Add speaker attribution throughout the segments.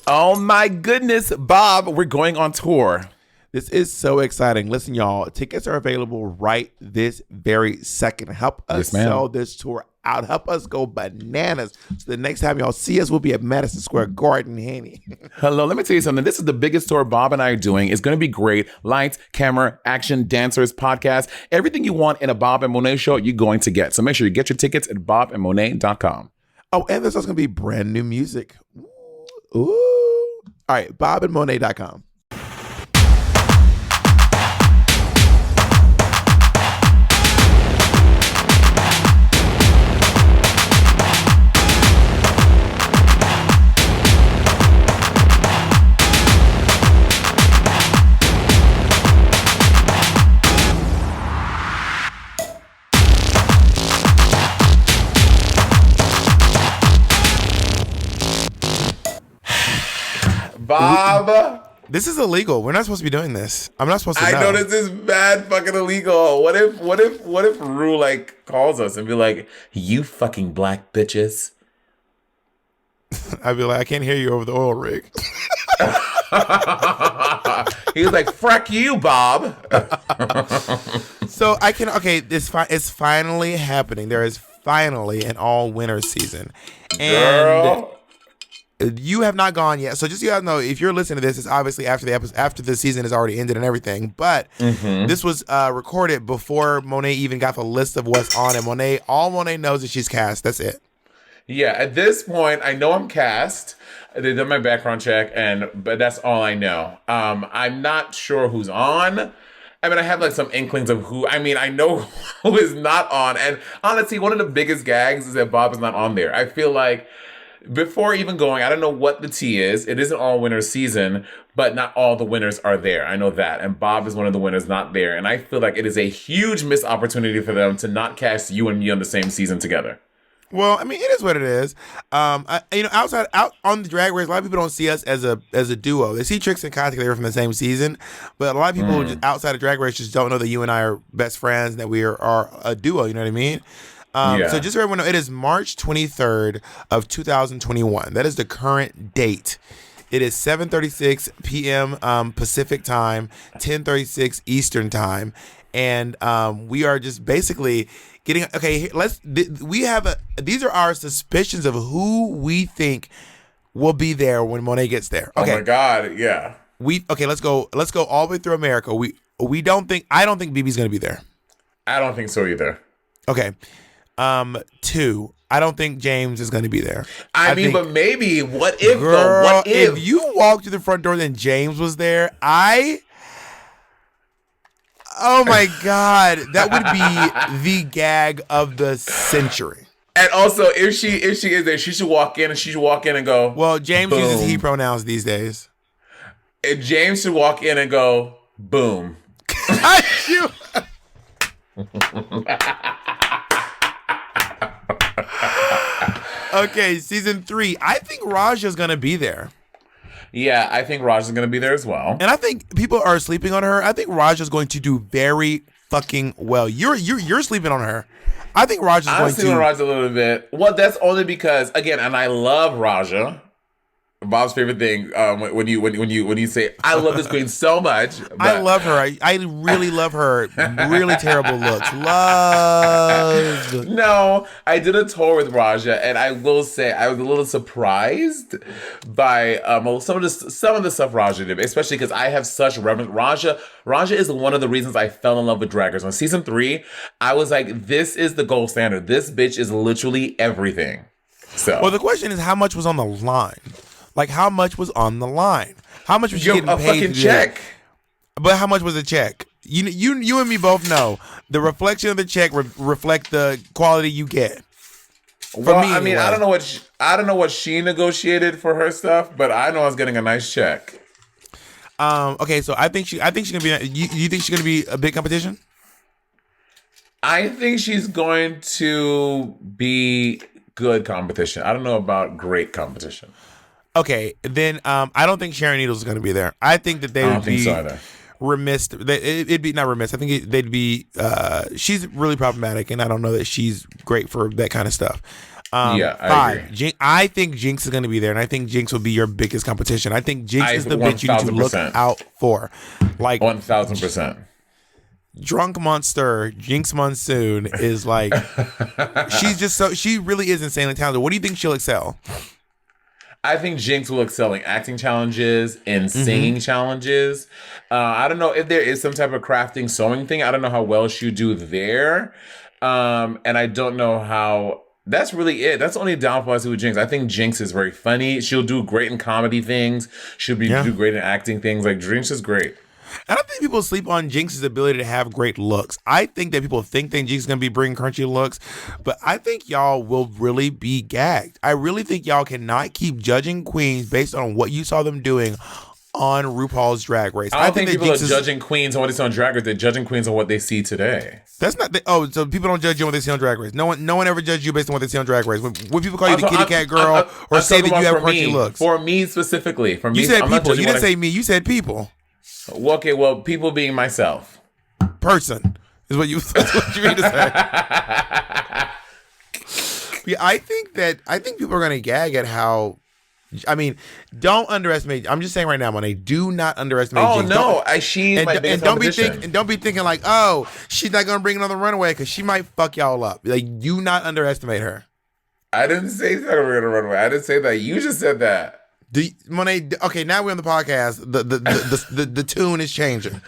Speaker 1: Oh my goodness, Bob, we're going on tour.
Speaker 2: This is so exciting. Listen, y'all, tickets are available right this very second. Help us sell this tour out. Help us go bananas. So the next time y'all see us, we'll be at Madison Square Garden, Henny.
Speaker 1: Hello, let me tell you something. This is the biggest tour Bob and I are doing. It's going to be great. Lights, camera, action, dancers, podcast, everything you want in a Bob and Monet show, you're going to get. So make sure you get your tickets at bobandmonet.com.
Speaker 2: Oh, and there's also going to be brand new music. Ooh. All right, bobandmonet.com.
Speaker 1: Bob,
Speaker 2: this is illegal. We're not supposed to be doing this. I'm not supposed to know.
Speaker 1: I know this is bad fucking illegal. What if Rue like calls us and be like, you fucking black bitches?
Speaker 2: I'd be like, I can't hear you over the oil rig.
Speaker 1: He was like, "Frack you, Bob."
Speaker 2: So I can. Okay, it's finally happening. There is finally an all winter season, and
Speaker 1: Girl.
Speaker 2: You have not gone yet. So just so you guys know, if you're listening to this, it's obviously after the season has already ended and everything. But this was recorded before Monet even got the list of what's on it. All Monet knows is she's cast. That's it.
Speaker 1: Yeah, at this point, I know I'm cast. They did my background check, but that's all I know. I'm not sure who's on. I mean, I have like some inklings of who. I mean, I know who is not on. And honestly, one of the biggest gags is that Bob is not on there. I feel like before even going, I don't know what the tea is. It is an all-winner season, but not all the winners are there. I know that. And Bob is one of the winners not there. And I feel like it is a huge missed opportunity for them to not cast you and me on the same season together.
Speaker 2: Well, I mean, it is what it is. Out on the Drag Race, a lot of people don't see us as a duo. They see Trix and Katya, they were from the same season, but a lot of people just outside of Drag Race just don't know that you and I are best friends and that we are a duo. You know what I mean? So just so everyone know, it is March 23rd of 2021. That is the current date. It is 7:36 p.m. Pacific time, 10:36 Eastern time, and we are just basically getting okay. These are our suspicions of who we think will be there when Monet gets there. Okay.
Speaker 1: Oh my God, yeah.
Speaker 2: Let's go all the way through America. I don't think BB's gonna be there.
Speaker 1: I don't think so either.
Speaker 2: Okay. 2, I don't think James is going to be there.
Speaker 1: I mean, but maybe. What if,
Speaker 2: girl,
Speaker 1: though? What if?
Speaker 2: If you walked through the front door and James was there, oh my God, that would be the gag of the century.
Speaker 1: And also, if she is there, she should walk in and go,
Speaker 2: well, James
Speaker 1: boom.
Speaker 2: uses he pronouns these days.
Speaker 1: And James should walk in and go, boom.
Speaker 2: Okay, season 3. I think Raja's gonna be there.
Speaker 1: Yeah, I think Raja's gonna be there as well.
Speaker 2: And I think people are sleeping on her. I think Raja's going to do very fucking well. You're sleeping on her. I think Raja's going to.
Speaker 1: I'm sleeping on Raja a little bit. Well, that's only because, again, and I love Raja. Bob's favorite thing when you say I love this queen so much.
Speaker 2: I love her. I really love her. Really terrible looks. Love.
Speaker 1: No, I did a tour with Raja, and I will say I was a little surprised by some of the stuff Raja did, especially because I have such reverence. Raja is one of the reasons I fell in love with Drag Race. On season 3, I was like, this is the gold standard. This bitch is literally everything. So,
Speaker 2: well, the question is, how much was on the line? Like, how much was on the line? How much was you getting paid?
Speaker 1: A fucking check.
Speaker 2: But how much was the check? You and me both know the reflection of the check reflect the quality you get.
Speaker 1: Well, me, I mean, I don't know what she negotiated for her stuff, but I know I was getting a nice check.
Speaker 2: Okay, so I think she's gonna be. You think she's gonna be a big competition?
Speaker 1: I think she's going to be good competition. I don't know about great competition.
Speaker 2: Okay, then I don't think Sharon Needles is going to be there. I think that they would be remiss. It'd be not remiss. I think they'd be. She's really problematic, and I don't know that she's great for that kind of stuff.
Speaker 1: Yeah, I
Speaker 2: 5.
Speaker 1: agree.
Speaker 2: I think Jinx is going to be there, and I think Jinx will be your biggest competition. I think Jinx is the bitch you need to look
Speaker 1: 1000%.
Speaker 2: out for. Like
Speaker 1: 1000%.
Speaker 2: Drunk Monster, Jinx Monsoon is like, she really is insanely talented. What do you think she'll excel?
Speaker 1: I think Jinx will excel in acting challenges and singing challenges. I don't know if there is some type of crafting, sewing thing. I don't know how well she'll do there. And I don't know how. That's really it. That's the only downfall I see with Jinx. I think Jinx is very funny. She'll do great in comedy things. She'll do great in acting things. Like, Jinx is great.
Speaker 2: I don't think people sleep on Jinx's ability to have great looks. I think that people think that Jinx is going to be bringing crunchy looks, but I think y'all will really be gagged. I really think y'all cannot keep judging queens based on what you saw them doing on RuPaul's Drag Race.
Speaker 1: I don't think people are judging queens on what they see on Drag Race. They're judging queens on what they see today.
Speaker 2: That's not so people don't judge you on what they see on Drag Race. No one ever judges you based on what they see on Drag Race. When people call you the kitty cat girl or say that you have crunchy looks.
Speaker 1: For me specifically. For me,
Speaker 2: you said people. You didn't say me. You said people.
Speaker 1: Well, okay, well, people being myself.
Speaker 2: Person is what you mean to say. Yeah, I think people are gonna gag at how. I mean, don't underestimate. I'm just saying right now, Monet, do not underestimate.
Speaker 1: Oh
Speaker 2: Jinx.
Speaker 1: no, she's my biggest competition.
Speaker 2: Don't be thinking like, oh, she's not gonna bring another runaway because she might fuck y'all up. Like, do not underestimate her.
Speaker 1: I didn't say she's not gonna run away. I didn't say that. You just said that.
Speaker 2: Monet, okay, now we're on the podcast. The tune is changing.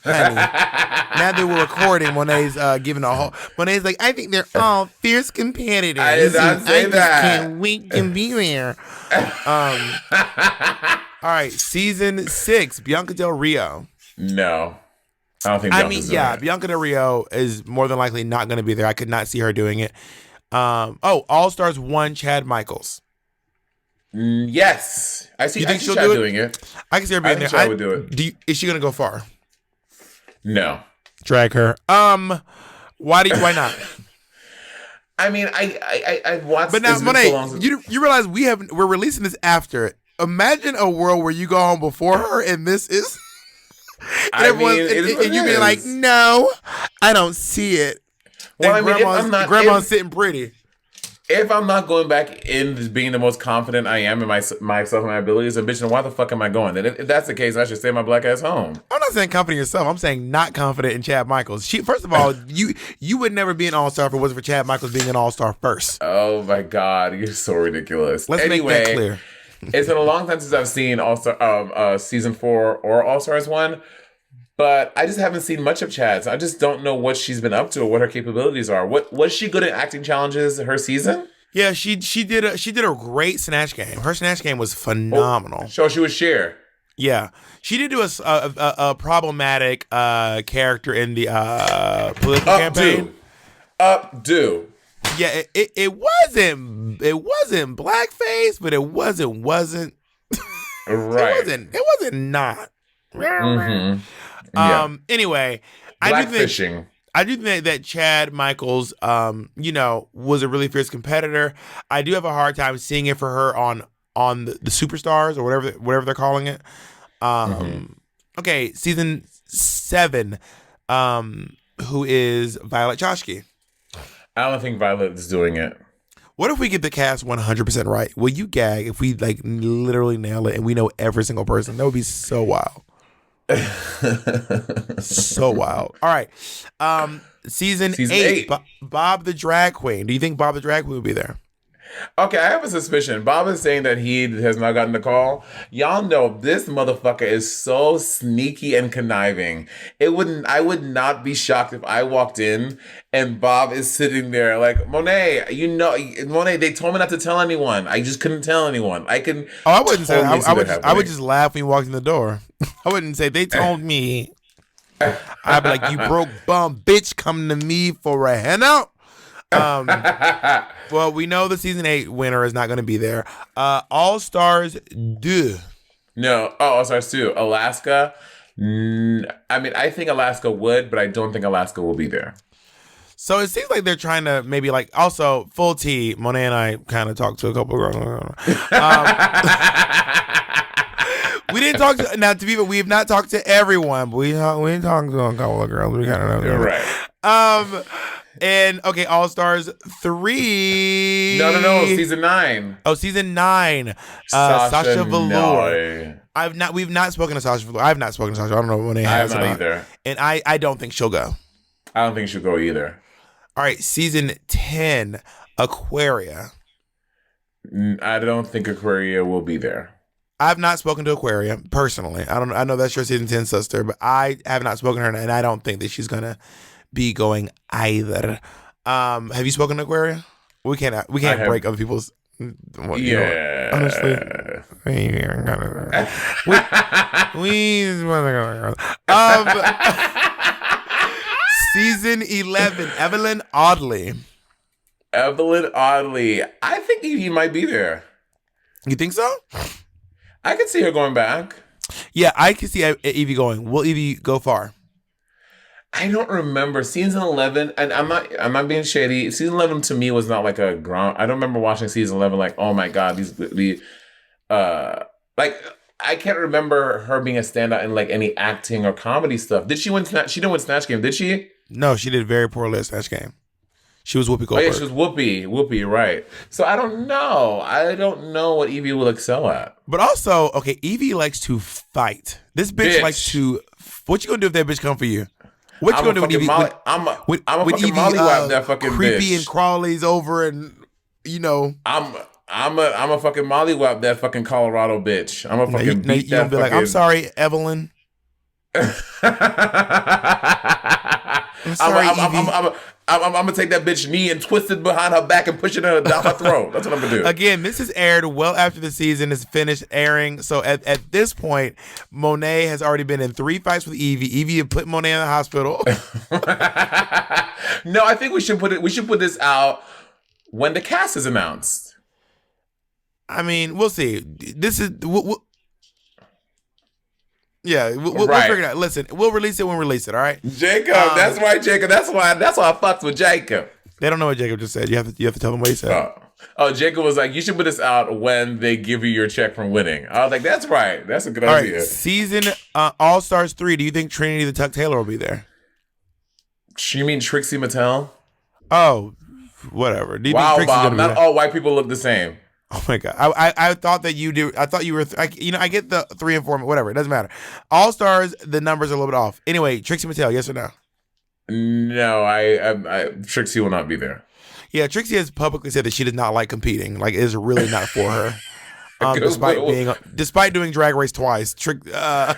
Speaker 2: Honey, now that we're recording, Monet's giving a whole. Monet's like, I think they're all fierce competitors.
Speaker 1: I did not say that.
Speaker 2: I can't wait to be there. All right, season 6, Bianca Del Rio.
Speaker 1: No, I don't think.
Speaker 2: Bianca Del Rio is more than likely not going to be there. I could not see her doing it. All Stars 1, Chad Michaels.
Speaker 1: Yes, I see.
Speaker 2: You think she'll
Speaker 1: do doing it?
Speaker 2: I can see her being there.
Speaker 1: I would do it.
Speaker 2: Is she going to go far?
Speaker 1: No.
Speaker 2: Drag her. Why not?
Speaker 1: I mean, I watched.
Speaker 2: But now, Monet, you realize we're releasing this after. Imagine a world where you go home before her, and this is. And you be like, no, I don't see it.
Speaker 1: Well,
Speaker 2: and grandma's sitting pretty.
Speaker 1: If I'm not going back in being the most confident I am in myself and my abilities, then bitch, then why the fuck am I going? And if that's the case, I should stay my black ass home.
Speaker 2: I'm not saying confident in yourself. I'm saying not confident in Chad Michaels. First of all, you would never be an all-star if it wasn't for Chad Michaels being an all-star first.
Speaker 1: Oh my God, you're so ridiculous.
Speaker 2: Let's make that clear.
Speaker 1: It's been a long time since I've seen All-Star season 4 or All-Stars 1. But I just haven't seen much of Chad. So I just don't know what she's been up to or what her capabilities are. What was she good at acting challenges her season?
Speaker 2: Yeah, she did a great Snatch game. Her Snatch game was phenomenal.
Speaker 1: So she was Cher.
Speaker 2: Yeah, she did do a problematic character in the political campaign.
Speaker 1: Updo.
Speaker 2: Yeah, it wasn't blackface, but it wasn't
Speaker 1: right.
Speaker 2: It wasn't not.
Speaker 1: Mm-hmm. Yeah.
Speaker 2: Anyway, I do think that Chad Michaels, was a really fierce competitor. I do have a hard time seeing it for her on the Superstars or whatever they're calling it. Okay, season 7, who is Violet Chachki?
Speaker 1: I don't think Violet is doing it.
Speaker 2: What if we get the cast 100% right? Will you gag if we literally nail it and we know every single person? That would be so wild. So wild. All right. Season 8. Bob the Drag Queen. Do you think Bob the Drag Queen will be there?
Speaker 1: Okay, I have a suspicion. Bob is saying that he has not gotten the call. Y'all know this motherfucker is so sneaky and conniving. I would not be shocked if I walked in and Bob is sitting there like, Monet, Monet, they told me not to tell anyone. I just couldn't tell anyone. I wouldn't say that.
Speaker 2: I would just laugh when you walked in the door. I wouldn't say they told me. I'd be like, you broke bum bitch coming to me for a handout. Well, we know the season 8 winner is not going to be there. All Stars 2.
Speaker 1: No, All Stars 2. Alaska. I think Alaska would, but I don't think Alaska will be there.
Speaker 2: So it seems like they're trying to maybe also full tea. Monet and I kind of talked to a couple of girls. We didn't talk to now. To be fair, we have not talked to everyone, but we didn't talk to a couple of girls. We kind of know.
Speaker 1: You're right.
Speaker 2: And okay, All Stars 3.
Speaker 1: No. Season 9.
Speaker 2: Oh, season 9. Sasha Velour.
Speaker 1: No.
Speaker 2: We've not spoken to Sasha Velour. I have not spoken to Sasha. I don't know when they have.
Speaker 1: I have not either.
Speaker 2: And I don't think she'll go.
Speaker 1: I don't think she'll go either.
Speaker 2: All right, season 10, Aquaria.
Speaker 1: I don't think Aquaria will be there.
Speaker 2: I've not spoken to Aquaria personally. I know that's your season 10 sister, but I have not spoken to her, and I don't think that she's gonna be going either. Have you spoken to Aquaria? We can't break other people's.
Speaker 1: Yeah.
Speaker 2: Honestly, season 11, Evelyn Audley.
Speaker 1: Evelyn Audley. I think Evie might be there.
Speaker 2: You think so?
Speaker 1: I could see her going back.
Speaker 2: Yeah, I can see Evie going. Will Evie go far?
Speaker 1: I don't remember season 11, and I'm not being shady. Season 11 to me was not like a ground. I don't remember watching season 11 like, oh my god, like I can't remember her being a standout in like any acting or comedy stuff. Did she win? She didn't win Snatch Game, did she?
Speaker 2: No, she did very poorly at Snatch Game. She was Whoopi Goldberg.
Speaker 1: Oh yeah, she was Whoopi, right? So I don't know. I don't know what Evie will excel at.
Speaker 2: But also, okay, Evie likes to fight. This bitch likes to. What you gonna do if that bitch come for you? What you gonna do when Evie?
Speaker 1: I'm a fucking mollywop that fucking
Speaker 2: creepy
Speaker 1: bitch.
Speaker 2: And crawlies over, and you know.
Speaker 1: I'm a fucking mollywop that fucking Colorado bitch. I'm a fucking beat that.
Speaker 2: Be like, I'm sorry, Evelyn. I'm sorry, Evie.
Speaker 1: I'm gonna take that bitch knee and twist it behind her back and push it down her throat. That's what I'm gonna do.
Speaker 2: Again, this is aired well after the season is finished airing. So at this point, Monet has already been in 3 fights with Evie. Evie had put Monet in the hospital.
Speaker 1: No, I think we should put this out when the cast is announced.
Speaker 2: I mean, we'll see. This is yeah, we'll figure it out. Listen, we'll release it when we release it. All right,
Speaker 1: Jacob. That's right, Jacob. That's why I fucks with Jacob.
Speaker 2: They don't know what Jacob just said. You have to tell them what he said.
Speaker 1: Oh, Jacob was like, you should put this out when they give you your check from winning. I was like, that's right. That's a good idea.
Speaker 2: Right, season All Stars 3. Do you think Trinity the Tuck Taylor will be there?
Speaker 1: You mean Trixie Mattel?
Speaker 2: Oh, whatever. Do you
Speaker 1: wow,
Speaker 2: think
Speaker 1: Bob. Not all white people look the same.
Speaker 2: Oh my god! I thought that you do. I thought you were. I get the 3 and 4. Whatever. It doesn't matter. All Stars. The numbers are a little bit off. Anyway, Trixie Mattel. Yes or no?
Speaker 1: No. I Trixie will not be there.
Speaker 2: Yeah, Trixie has publicly said that she does not like competing. Like, it is really not for her. Despite doing Drag Race twice, competing
Speaker 1: and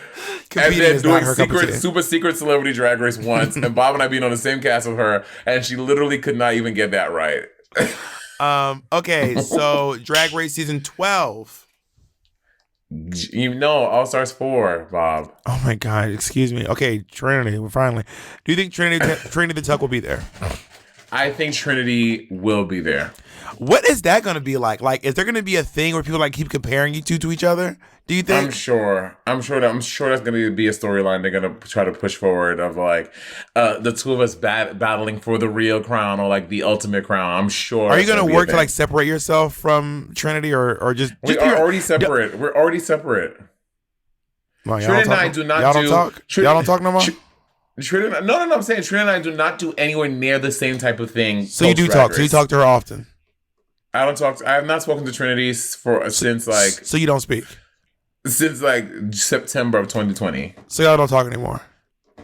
Speaker 1: then
Speaker 2: is
Speaker 1: doing
Speaker 2: not her
Speaker 1: super secret celebrity Drag Race once, and Bob and I being on the same cast with her, and she literally could not even get that right.
Speaker 2: Okay, so Drag Race season 12.
Speaker 1: You know, All Stars 4, Bob.
Speaker 2: Oh my god, excuse me. Okay, Trinity, we're finally. Do you think Trinity the Tuck will be there?
Speaker 1: I think Trinity will be there.
Speaker 2: What is that going to be like? Like, is there going to be a thing where people like keep comparing you two to each other? Do you think? I'm sure that's going to be a storyline they're going to try to push forward of like the two of us battling for the real crown or like the ultimate crown. I'm sure. Are you going to work to like separate yourself from Trinity or just?
Speaker 1: We are already separate. We're already separate.
Speaker 2: Well,
Speaker 1: Trinity and I do not
Speaker 2: y'all don't talk. Y'all don't talk no more.
Speaker 1: Trinity, no. I'm saying Trinity and I do not do anywhere near the same type of thing.
Speaker 2: So you do talk. So you talk to her often.
Speaker 1: I don't talk. I have not spoken to Trinity since like.
Speaker 2: So you don't speak.
Speaker 1: Since like September of 2020.
Speaker 2: So y'all don't talk anymore.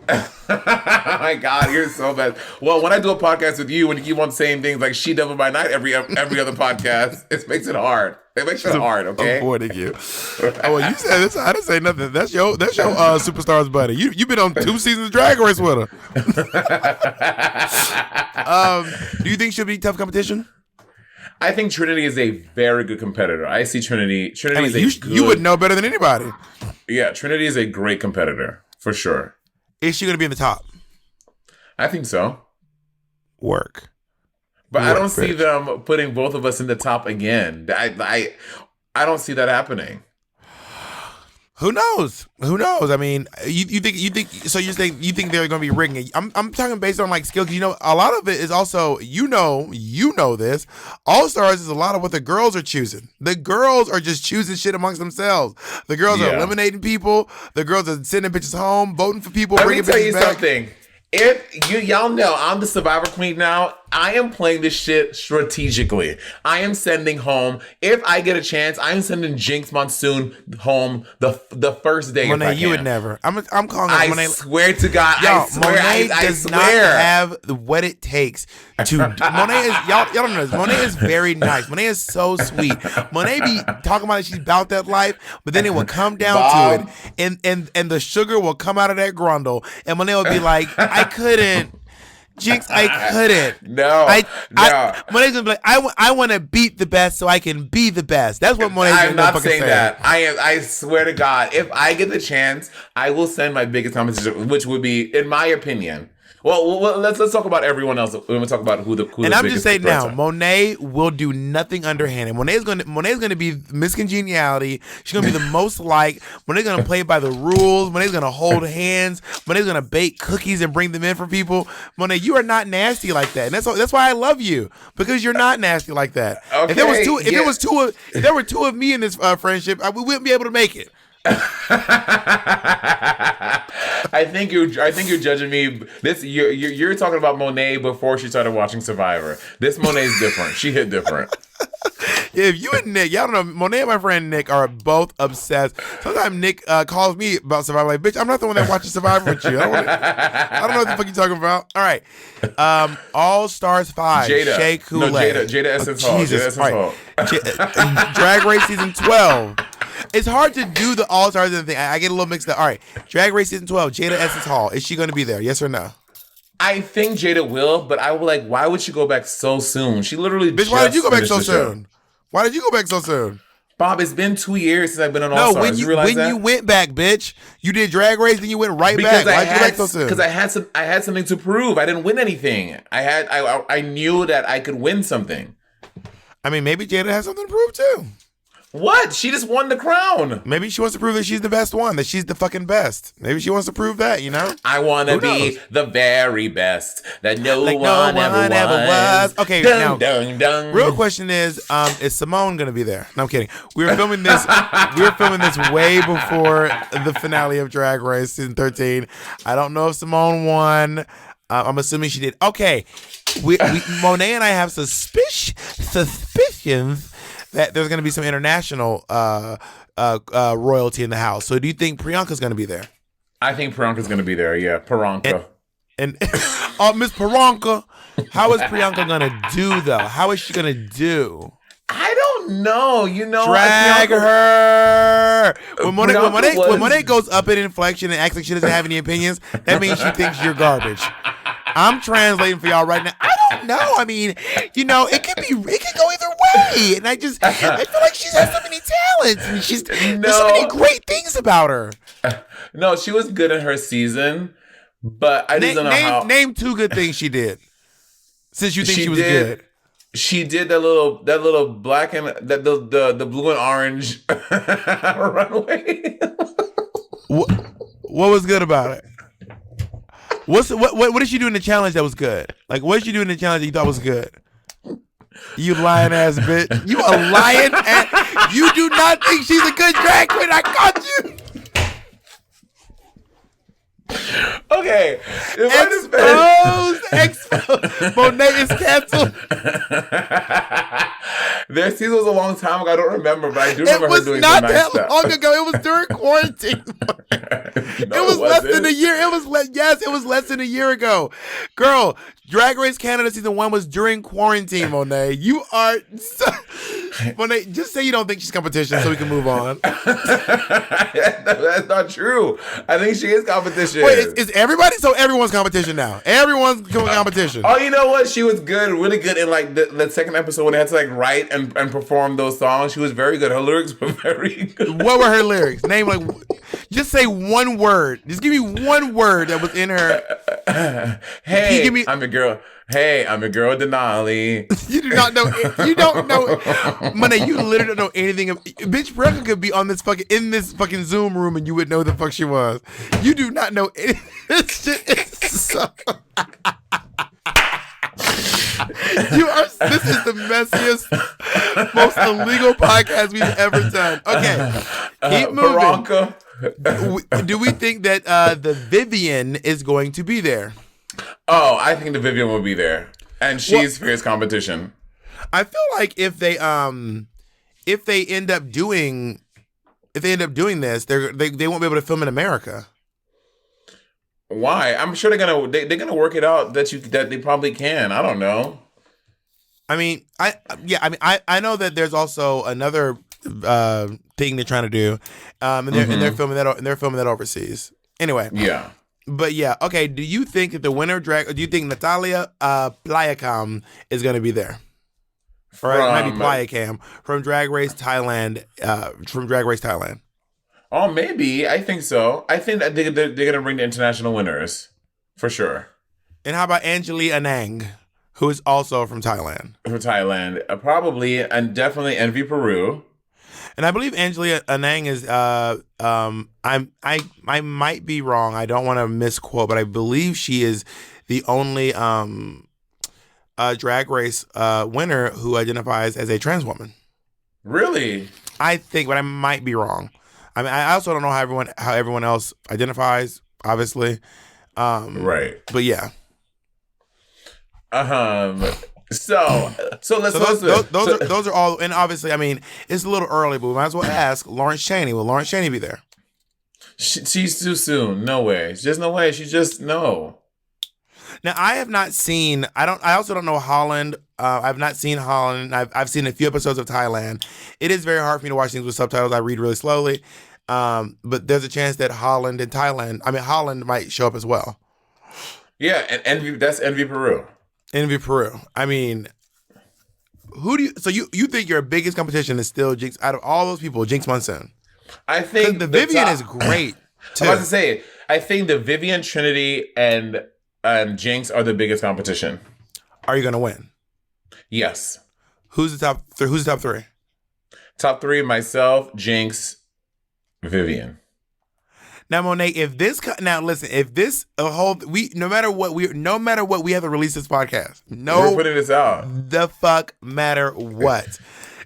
Speaker 1: Oh my God, you're so bad. Well, when I do a podcast with you, when you keep on saying things like "she devil by night" every other podcast, it makes it hard. It makes it hard. Okay.
Speaker 2: Avoiding you. Oh, well, you said this. I didn't say nothing. That's your superstars buddy. You've been on 2 seasons of Drag Race with her. Do you think she'll be tough competition?
Speaker 1: I think Trinity is a very good competitor. I see Trinity.
Speaker 2: You would know better than anybody.
Speaker 1: Yeah, Trinity is a great competitor for sure.
Speaker 2: Is she going to be in the top?
Speaker 1: I think so.
Speaker 2: Work.
Speaker 1: But I don't see them putting both of us in the top again. I don't see that happening.
Speaker 2: Who knows? Who knows? I mean, you think so? You're saying you think they're going to be rigging it? I'm talking based on like skill. Cause a lot of it is also you know this. All Stars is a lot of what the girls are choosing. The girls are just choosing shit amongst themselves. The girls are eliminating people. The girls are sending bitches home, voting for people.
Speaker 1: Let me tell you something. If y'all know I'm the Survivor Queen now, I am playing this shit strategically. I am sending home, if I get a chance, I am sending Jinx Monsoon home the first day.
Speaker 2: Monet, you would never. I'm calling it Monet.
Speaker 1: I swear to God,
Speaker 2: y'all,
Speaker 1: I swear.
Speaker 2: Monet does not have what it takes to. Monet is y'all don't know this. Monet is very nice. Monet is so sweet. Monet be talking about she's about that life, but then it will come down
Speaker 1: Bob.
Speaker 2: to it, and the sugar will come out of that grundle, and Monet will be like, I couldn't. Jinx, I couldn't.
Speaker 1: No.
Speaker 2: Monet's gonna be like, I want to beat the best so I can be the best. That's what Monet's gonna
Speaker 1: I'm not saying
Speaker 2: say.
Speaker 1: that. I swear to God, if I get the chance, I will send my biggest competition, which would be, in my opinion. Well, let's talk about everyone else when we talk about who the
Speaker 2: and
Speaker 1: the
Speaker 2: I'm just saying now,
Speaker 1: are.
Speaker 2: Monet will do nothing underhanded. Monet's gonna be Miss Congeniality. She's gonna be the most liked. Monet's gonna play by the rules. Monet's gonna hold hands. Monet's gonna bake cookies and bring them in for people. Monet, you are not nasty like that, and that's why I love you, because you're not nasty like that.
Speaker 1: Okay,
Speaker 2: if there were two of me in this friendship, we wouldn't be able to make it.
Speaker 1: I think you're judging me. You're talking about Monet before she started watching Survivor. This Monet is different. She hit different.
Speaker 2: If you and Nick, y'all don't know, Monet and my friend Nick are both obsessed. Sometimes Nick calls me about Survivor, like, bitch, I'm not the one that watches Survivor with you. I don't know what the fuck you talking about. All right. All Stars 5.
Speaker 1: Jada.
Speaker 2: Shea Coulee.
Speaker 1: No, Jada Essence Hall.
Speaker 2: Jesus.
Speaker 1: Jada Essence Hall.
Speaker 2: Drag Race Season 12. It's hard to do the All Stars and thing. I get a little mixed up. All right. Drag Race Season 12. Jada Essence Hall. Is she going to be there? Yes or no?
Speaker 1: I think Jada will, but I will like, why would she go back so soon? She literally
Speaker 2: bitch, why did you go back so soon? Why did you go back so soon?
Speaker 1: Bob, it's been 2 years since I've been on All Stars.
Speaker 2: When you went back, bitch, you did Drag Race, then you went right back. Why'd you go back so soon?
Speaker 1: Because I had something to prove. I didn't win anything. I knew that I could win something.
Speaker 2: I mean, maybe Jada has something to prove too.
Speaker 1: What? She just won the crown.
Speaker 2: Maybe she wants to prove that she's the best one, that she's the fucking best. Maybe she wants to prove that, you know?
Speaker 1: I want to be the very best that no one ever was.
Speaker 2: Okay,
Speaker 1: dun,
Speaker 2: now,
Speaker 1: dun.
Speaker 2: Real question is Simone going to be there? No, I'm kidding. We were filming this way before the finale of Drag Race Season 13. I don't know if Simone won. I'm assuming she did. Okay. We Monet and I have suspicions that there's going to be some international royalty in the house. So do you think Priyanka's going to be there?
Speaker 1: I think Priyanka's going to be there, yeah. Priyanka.
Speaker 2: And Miss Priyanka, how is Priyanka going to do, though? How is she going to do?
Speaker 1: I don't know.
Speaker 2: Drag her. When Monet goes up in inflection and acts like she doesn't have any opinions, that means she thinks you're garbage. I'm translating for y'all right now. I don't know. I mean, it could go either way. And I feel like she has so many talents and there's so many great things about her.
Speaker 1: No, she was good in her season, but I just don't know how.
Speaker 2: Name 2 good things she did. Since you think she was good.
Speaker 1: She did that little black and the blue and orange runway.
Speaker 2: What was good about it? What did she do in the challenge that was good? Like, what did she do in the challenge that you thought was good? You lying ass bitch. You a lying ass. You do not think she's a good drag queen. I caught you.
Speaker 1: Okay.
Speaker 2: Exposed. Monet is canceled.
Speaker 1: Their season was a long time ago. I don't remember, but I do remember her doing some nice stuff.
Speaker 2: It was not that long ago. It was during quarantine.
Speaker 1: No,
Speaker 2: it was less than a year. It was less than a year ago. Girl, Drag Race Canada Season 1 was during quarantine, Monet. You are... Monet, just say you don't think she's competition so we can move on.
Speaker 1: That's not true. I think she is competition.
Speaker 2: Wait, is everybody? So everyone's competition now. Everyone's competition.
Speaker 1: Oh, you know what? She was good, really good in like the second episode when they had to like write and perform those songs. She was very good. Her lyrics were very good.
Speaker 2: What were her lyrics? Name just say one word. Just give me one word that was in her.
Speaker 1: Hey,
Speaker 2: give me-
Speaker 1: I'm your girl. Hey, I'm your girl, Denali.
Speaker 2: You do not know. You don't know, Monet. You literally don't know anything. Bitch, Bianca could be on this in this fucking Zoom room, and you would know who the fuck she was. You do not know any. This shit is so. This is the messiest, most illegal podcast we've ever done. Okay, keep moving.
Speaker 1: Baroque.
Speaker 2: Do we think that the Vivian is going to be there?
Speaker 1: Oh, I think the Vivian will be there, and she's fierce competition.
Speaker 2: I feel like if they end up doing this, they won't be able to film in America.
Speaker 1: Why? I'm sure they're gonna work it out that they probably can. I don't know.
Speaker 2: I mean, I know that there's also another thing they're trying to do, and they're filming that overseas. Anyway,
Speaker 1: yeah.
Speaker 2: But yeah, okay. Do you think that the winner do you think Natalia Playacam is going to be there? Or it might be Playacam from Drag Race Thailand.
Speaker 1: Oh, maybe. I think so. I think that they're gonna bring the international winners for sure.
Speaker 2: And how about Angeli Anang, who is also from Thailand?
Speaker 1: From Thailand, probably, and definitely Envy Peru.
Speaker 2: And I believe Angeli Anang is. I might be wrong. I don't want to misquote, but I believe she is the only Drag Race winner who identifies as a trans woman.
Speaker 1: Really?
Speaker 2: I think, but I might be wrong. I mean, I also don't know how everyone else identifies, obviously.
Speaker 1: Right.
Speaker 2: But yeah.
Speaker 1: So
Speaker 2: those are all, and obviously, I mean, it's a little early, but we might as well ask Lawrence Chaney. Will Lawrence Chaney be there?
Speaker 1: She's too soon. No way. There's no way. She just no.
Speaker 2: Now, I have not seen. I also don't know Holland. I've not seen Holland. I've seen a few episodes of Thailand. It is very hard for me to watch things with subtitles. I read really slowly. But there's a chance that Holland and Thailand. I mean, Holland might show up as well.
Speaker 1: Yeah, and that's Envy Peru.
Speaker 2: Envy Peru. I mean, who do you? So you think your biggest competition is still Jinx? Out of all those people, Jinx Monsoon.
Speaker 1: I think
Speaker 2: the Vivian is great. Too.
Speaker 1: I was about to say, I think the Vivian, Trinity, and Jinx are the biggest competition.
Speaker 2: Are you gonna win?
Speaker 1: Yes.
Speaker 2: Who's the top? Who's the top three?
Speaker 1: Top three: myself, Jinx, Vivian.
Speaker 2: Now, Monet, if this no matter what we have to release this podcast.
Speaker 1: We're putting this out.
Speaker 2: The fuck matter what.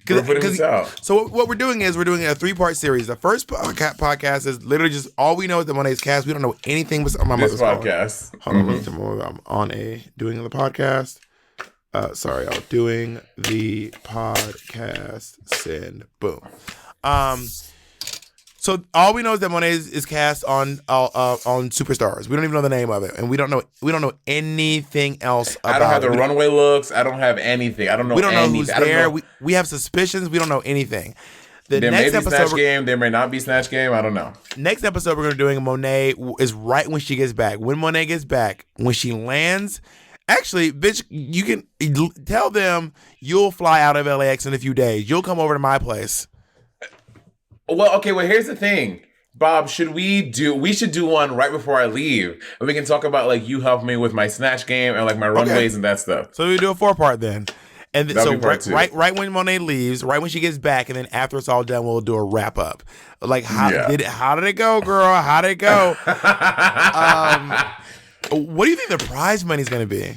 Speaker 1: We're putting this out.
Speaker 2: So what we're doing is we're doing a 3-part series. The first podcast is literally just all we know is the Monet's cast. We don't know anything but my
Speaker 1: this podcast.
Speaker 2: Hold on, I'm doing the podcast. Sorry, I'm doing the podcast. Send boom. So all we know is that Monet is cast on Superstars. We don't even know the name of it, and we don't know anything else about it.
Speaker 1: I don't have the runway looks. I don't have anything. I don't know.
Speaker 2: We don't know
Speaker 1: anything.
Speaker 2: who's there. We have suspicions. We don't know anything.
Speaker 1: There may be Snatch Game. There may not be Snatch Game. I don't know.
Speaker 2: Next episode we're going to be doing Monet is right when she gets back. When Monet gets back, when she lands. Actually, bitch, you can tell them you'll fly out of LAX in a few days. You'll come over to my place.
Speaker 1: Well, okay. Well, here's the thing, Bob. We should do one right before I leave, and we can talk about like you help me with my Snatch Game and like my runways and that stuff.
Speaker 2: So we do a 4-part then, and
Speaker 1: so
Speaker 2: right when Monet leaves, right when she gets back, and then after it's all done, we'll do a wrap up. Like how did it go, girl? How did it go? What do you think the prize money's gonna be?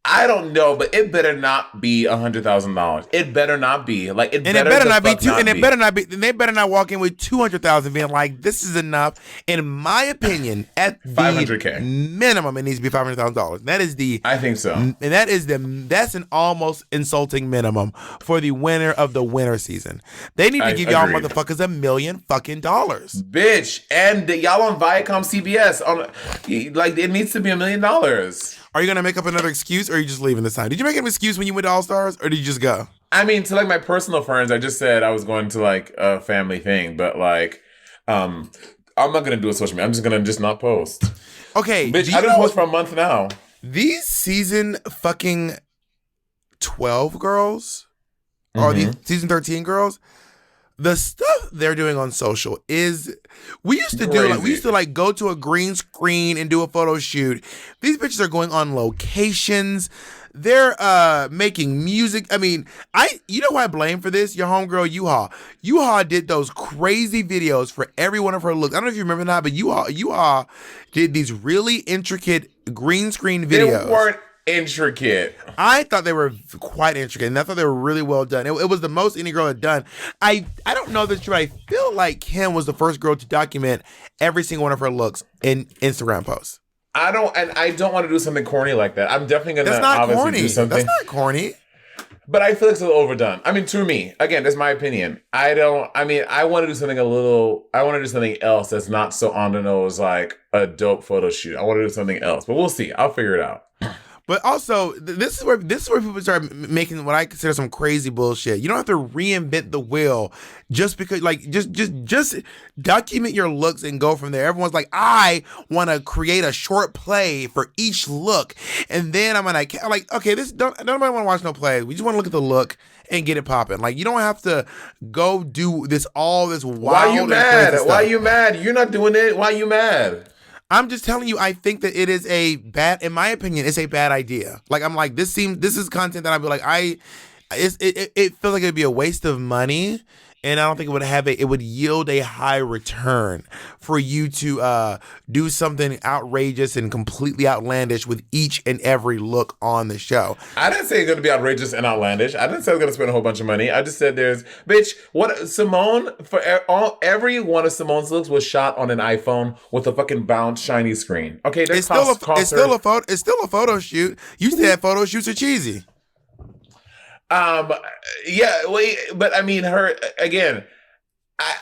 Speaker 1: I don't know, but it better not be $100,000. It better not be like it.
Speaker 2: And it better not be too. And it better not be. And they better not walk in with 200,000, being like, "This is enough." In my opinion, at the
Speaker 1: $500K
Speaker 2: minimum, it needs to be $500,000. That is the.
Speaker 1: I think so.
Speaker 2: And that's an almost insulting minimum for the winner of the winter season. They need to give y'all motherfuckers $1 million fucking dollars,
Speaker 1: bitch. And y'all on Viacom CBS like it needs to be $1 million.
Speaker 2: Are you going to make up another excuse, or are you just leaving this time? Did you make an excuse when you went to All Stars, or did you just go?
Speaker 1: I mean, to like my personal friends, I just said I was going to like a family thing, but like, I'm not going to do a social media. I'm just going to not post.
Speaker 2: Okay.
Speaker 1: Bitch, I didn't post for a month now.
Speaker 2: These season fucking 12 girls, or these season 13 girls, The stuff they're doing on social is we used to like go to a green screen and do a photo shoot. These bitches are going on locations. They're making music. I mean, you know who I blame for this? Your homegirl Yuha. Yuha did those crazy videos for every one of her looks. I don't know if you remember that, but Yuha did these really intricate green screen videos.
Speaker 1: They weren't intricate.
Speaker 2: I thought they were quite intricate, and I thought they were really well done. It was the most any girl had done. I don't know if that's true. I feel like Kim was the first girl to document every single one of her looks in Instagram posts.
Speaker 1: I don't want to do something corny like that. I'm definitely gonna obviously do something.
Speaker 2: That's not corny.
Speaker 1: But I feel like it's a little overdone. I mean, to me, again, that's my opinion. I want to do something I want to do something else that's not so on the nose like a dope photo shoot. I want to do something else, but we'll see. I'll figure it out.
Speaker 2: But also, this is where people start making what I consider some crazy bullshit. You don't have to reinvent the wheel just because, like, just document your looks and go from there. Everyone's like, I want to create a short play for each look, and then I'm gonna like, okay, nobody want to watch no plays. We just want to look at the look and get it popping. Like, you don't have to go do all this wild.
Speaker 1: Why you mad? Why you mad? You're not doing it. Why you mad?
Speaker 2: I'm just telling you, I think that it is in my opinion, it's a bad idea. Like, I'm like, this is content that I'd be like, it feels like it'd be a waste of money, and I don't think it would yield a high return for you to do something outrageous and completely outlandish with each and every look on the show.
Speaker 1: I didn't say it's going to be outrageous and outlandish. I didn't say I was going to spend a whole bunch of money. I just said every one of Simone's looks was shot on an iPhone with a fucking bound shiny screen. Okay,
Speaker 2: it's still a photo shoot. You said photo shoots are cheesy.
Speaker 1: Yeah, but I mean,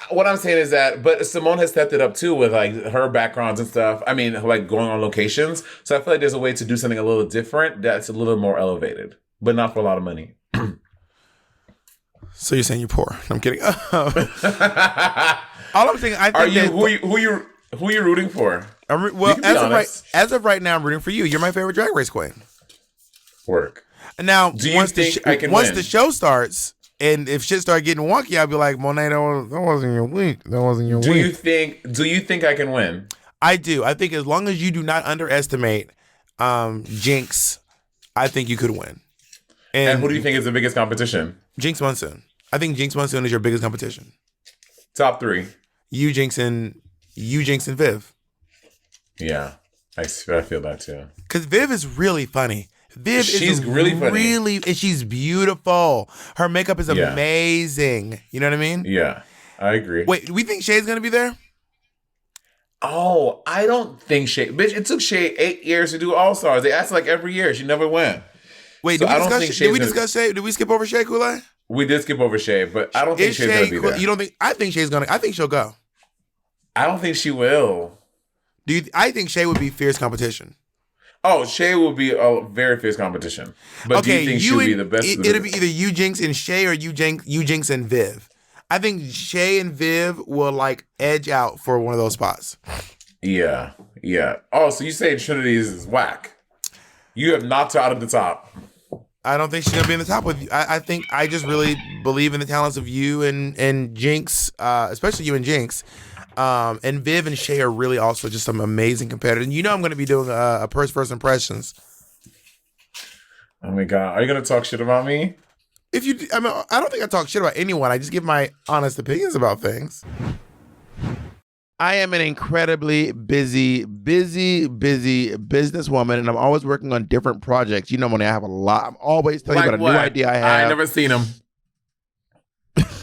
Speaker 1: what I'm saying is that, but Simone has stepped it up too with like her backgrounds and stuff. I mean, like going on locations. So I feel like there's a way to do something a little different that's a little more elevated, but not for a lot of money.
Speaker 2: So you're saying you're poor? I'm kidding. All I'm saying,
Speaker 1: who you rooting for?
Speaker 2: As of right now, I'm rooting for you. You're my favorite Drag Race queen.
Speaker 1: Work.
Speaker 2: Now, once the show starts, and if shit start getting wonky, I'll be like, Monet, that wasn't your week. That wasn't your week.
Speaker 1: Do you think I can win?
Speaker 2: I do. I think as long as you do not underestimate Jinx, I think you could win.
Speaker 1: And who do you think is the biggest competition?
Speaker 2: Jinx Monsoon. I think Jinx Monsoon is your biggest competition.
Speaker 1: Top 3.
Speaker 2: You, Jinx, and Viv.
Speaker 1: Yeah, I feel that too.
Speaker 2: Because Viv is really funny.
Speaker 1: She's really funny.
Speaker 2: And she's beautiful. Her makeup is amazing. You know what I mean?
Speaker 1: Yeah, I agree.
Speaker 2: Wait, do we think Shay's going to be there?
Speaker 1: Oh, I don't think Shay. Bitch, it took Shay 8 years to do All Stars. They asked like every year. She never went.
Speaker 2: Wait, did we discuss Shay? Did we skip over Shay Kool-Aid?
Speaker 1: We did skip over Shay, but I don't think Shay's going to be there.
Speaker 2: You don't think? I think Shay's going to. I think she'll go.
Speaker 1: I don't think she will.
Speaker 2: I think Shay would be fierce competition.
Speaker 1: Oh, Shay will be a very fierce competition. But do you think she'll be the best?
Speaker 2: It'll be either you Jinx and Shay or you Jinx and Viv. I think Shay and Viv will like edge out for one of those spots.
Speaker 1: Yeah. Oh, so you say Trinity is whack. You have knocked her out of the top.
Speaker 2: I don't think she's gonna be in the top with you. I think I just really believe in the talents of you and Jinx, especially you and Jinx. And Viv and Shay are really also just some amazing competitors. And you know I'm going to be doing a first impressions.
Speaker 1: Oh my God. Are you going to talk shit about me?
Speaker 2: I don't think I talk shit about anyone. I just give my honest opinions about things. I am an incredibly busy businesswoman, and I'm always working on different projects. You know, Monet, I have a lot. I'm always telling you about a new idea I have.
Speaker 1: I never seen them.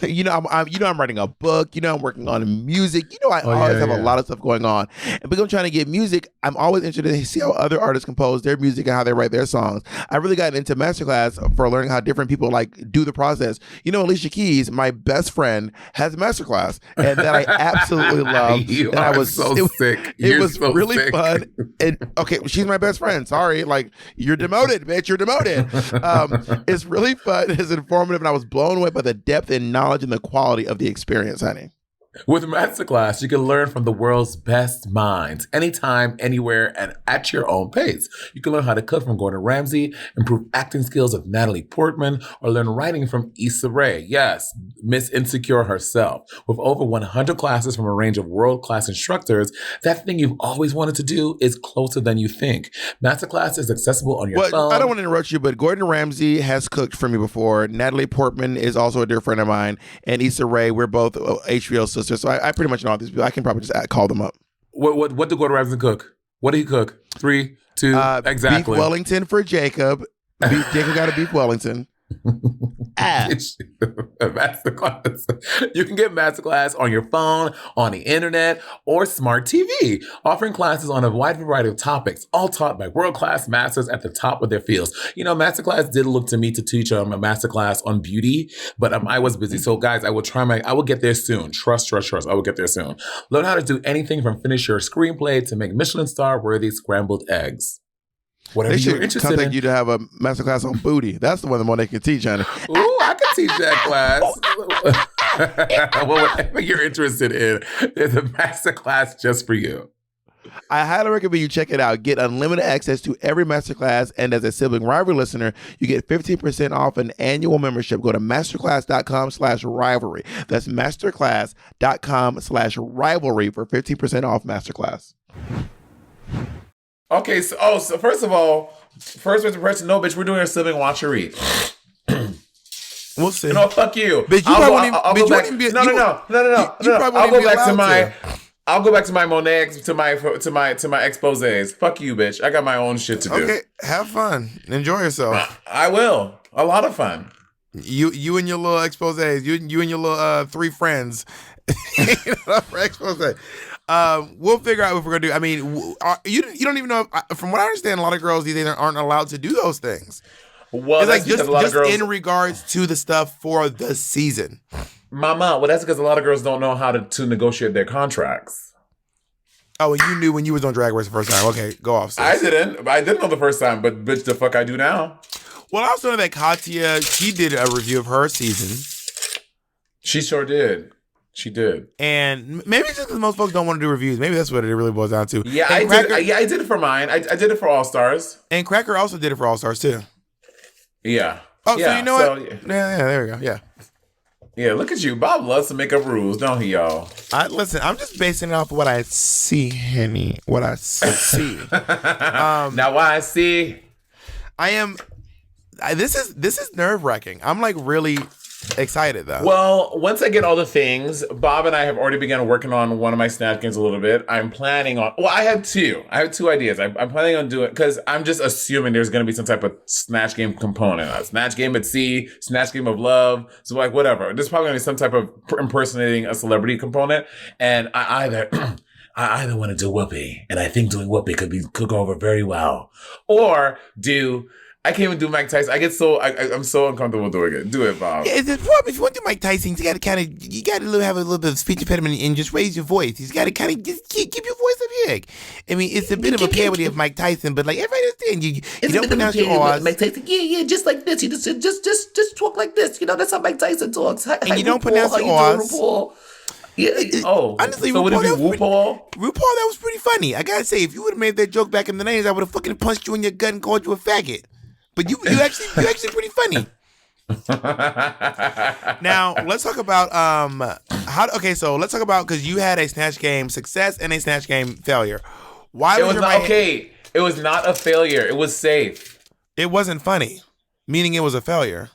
Speaker 2: You know, I'm writing a book. You know, I'm working on music. You know, I always have a lot of stuff going on. And because I'm trying to get music, I'm always interested in see how other artists compose their music and how they write their songs. I really got into masterclass for learning how different people like do the process. You know, Alicia Keys, my best friend, has a masterclass, and that I absolutely love.
Speaker 1: Sick.
Speaker 2: It was really fun. And okay, she's my best friend. Sorry, like you're demoted, bitch. You're demoted. It's really fun. It's informative, and I was blown away by the depth and knowledge and the quality of the experience, honey.
Speaker 1: With Masterclass, you can learn from the world's best minds, anytime, anywhere, and at your own pace. You can learn how to cook from Gordon Ramsay, improve acting skills of Natalie Portman, or learn writing from Issa Rae. Yes, Miss Insecure herself. With over 100 classes from a range of world-class instructors, that thing you've always wanted to do is closer than you think. Masterclass is accessible on your phone.
Speaker 2: I don't want to interrupt you, but Gordon Ramsay has cooked for me before. Natalie Portman is also a dear friend of mine, and Issa Rae, we're both HBO sisters. So I pretty much know all these people. I can probably just call them up.
Speaker 1: What did Gordon Ramsay cook? What did he cook? 3, 2, exactly.
Speaker 2: Beef Wellington for Jacob. Jacob got a beef Wellington.
Speaker 1: Masterclass. You can get Masterclass on your phone, on the internet, or smart TV, offering classes on a wide variety of topics, all taught by world-class masters at the top of their fields. You know, Masterclass did look to me to teach a masterclass on beauty, but I was busy. So guys, I will get there soon. Trust. I will get there soon. Learn how to do anything from finish your screenplay to make Michelin star-worthy scrambled eggs. Whatever you're interested in.
Speaker 2: Contact you to have a masterclass on booty. That's the one that Monet can teach, honey.
Speaker 1: Ooh, I can teach that class. Well, whatever you're interested in, there's a masterclass just for you.
Speaker 2: I highly recommend you check it out. Get unlimited access to every masterclass, and as a Sibling Rivalry listener, you get 15% off an annual membership. Go to masterclass.com/rivalry. That's masterclass.com/rivalry for 15% off Masterclass.
Speaker 1: Okay, so first of all, first impression, no, bitch, we're doing a sibling watchery.
Speaker 2: We'll see.
Speaker 1: No, fuck you.
Speaker 2: Bitch,
Speaker 1: I'll go back to my Monet, to my exposés. Fuck you, bitch. I got my own shit to do.
Speaker 2: Okay, have fun. Enjoy yourself.
Speaker 1: I will. A lot of fun.
Speaker 2: You and your little exposés. You and your little 3 friends. For expose. We'll figure out what we're gonna do. I mean, you don't even know. From what I understand, a lot of girls these days aren't allowed to do those things.
Speaker 1: Well,
Speaker 2: it's
Speaker 1: that's
Speaker 2: like just
Speaker 1: girls,
Speaker 2: in regards to the stuff for the season.
Speaker 1: Mama, well, that's because a lot of girls don't know how to negotiate their contracts.
Speaker 2: Oh, and you knew when you was on Drag Race the first time. Okay, go off, sis.
Speaker 1: I didn't know the first time, but bitch, the fuck I do now.
Speaker 2: Well, I also know that Katya, she did a review of her season.
Speaker 1: She sure did. She did.
Speaker 2: And maybe it's just because most folks don't want to do reviews. Maybe that's what it really boils down to.
Speaker 1: Yeah, I did it for mine. I did it for All Stars.
Speaker 2: And Cracker also did it for All Stars, too.
Speaker 1: Yeah.
Speaker 2: Oh,
Speaker 1: yeah,
Speaker 2: so you know what? Yeah, there we go. Yeah.
Speaker 1: Yeah, look at you. Bob loves to make up rules, don't he, y'all?
Speaker 2: Listen, I'm just basing it off of what I see, Henny. What I see.
Speaker 1: Now, what I see.
Speaker 2: This is nerve-wracking. I'm like really excited though.
Speaker 1: Well, once I get all the things, Bob and I have already begun working on one of my Snatch games a little bit. I'm planning on, I have two ideas. I'm planning on doing, because I'm just assuming there's going to be some type of Snatch game component. A Snatch game at sea, Snatch game of love. So like whatever. There's probably going to be some type of impersonating a celebrity component. And I either want to do Whoopi, and I think doing Whoopi could go over very well. Or I can't even do Mike Tyson. I'm so uncomfortable doing it. Do it, Bob.
Speaker 2: Yeah, the problem if you want to do Mike Tyson, you got to have a little bit of speech impediment and just raise your voice. You got to kind of just keep your voice up here. I mean, it's a bit of a parody of Mike Tyson, but like everybody understands you don't pronounce your R's.
Speaker 3: Mike Tyson, yeah, just like this. You just talk like this. You know, that's how Mike Tyson talks.
Speaker 2: And you don't pronounce your R's.
Speaker 3: Yeah.
Speaker 2: Honestly,
Speaker 1: so would it be RuPaul?
Speaker 2: RuPaul, that was pretty funny. I gotta say, if you would have made that joke back in the 90s, I would have fucking punched you in your gut and called you a faggot. But you actually pretty funny. Now let's talk about let's talk about, because you had a Snatch game success and a Snatch game failure. Why
Speaker 1: it was not okay? It was not a failure. It was safe.
Speaker 2: It wasn't funny, meaning it was a failure.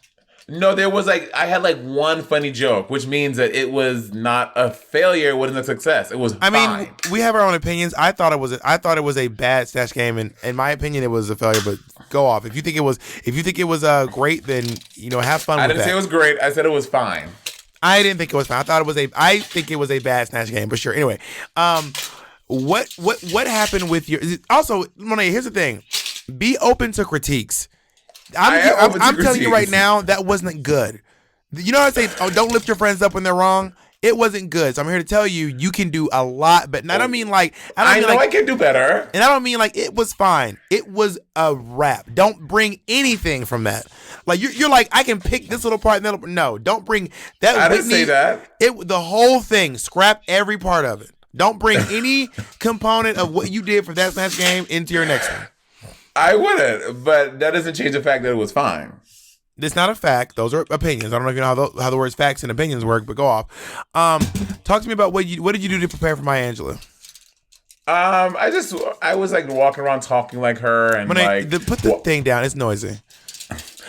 Speaker 1: No, there was I had one funny joke, which means that it was not a failure. It wasn't a success. It was fine.
Speaker 2: I mean, we have our own opinions. I thought it was a bad Snatch game, and in my opinion, it was a failure. But go off. If you think it was great, then have fun.
Speaker 1: I didn't say it was great. I said it was fine.
Speaker 2: I didn't think it was fine. I think it was a bad Snatch game, but sure. Anyway, what happened with your? Also, Monet, here's the thing: be open to critiques. I'm telling you right now, that wasn't good. You know how I say, don't lift your friends up when they're wrong? It wasn't good. So I'm here to tell you, you can do a lot, but I don't mean like
Speaker 1: I can do better.
Speaker 2: And I don't mean like it was fine. It was a rap. Don't bring anything from that. Like you're like, I can pick this little part and that little, no, don't bring that.
Speaker 1: I didn't say that.
Speaker 2: The whole thing, scrap every part of it. Don't bring any component of what you did for that Snatch game into your next one.
Speaker 1: I wouldn't, but that doesn't change the fact that it was fine.
Speaker 2: It's not a fact. Those are opinions. I don't know if you know how the words facts and opinions work, but go off. Talk to me about what did you do to prepare for Maya Angelou?
Speaker 1: I was like walking around talking like her and
Speaker 2: put the thing down. It's noisy.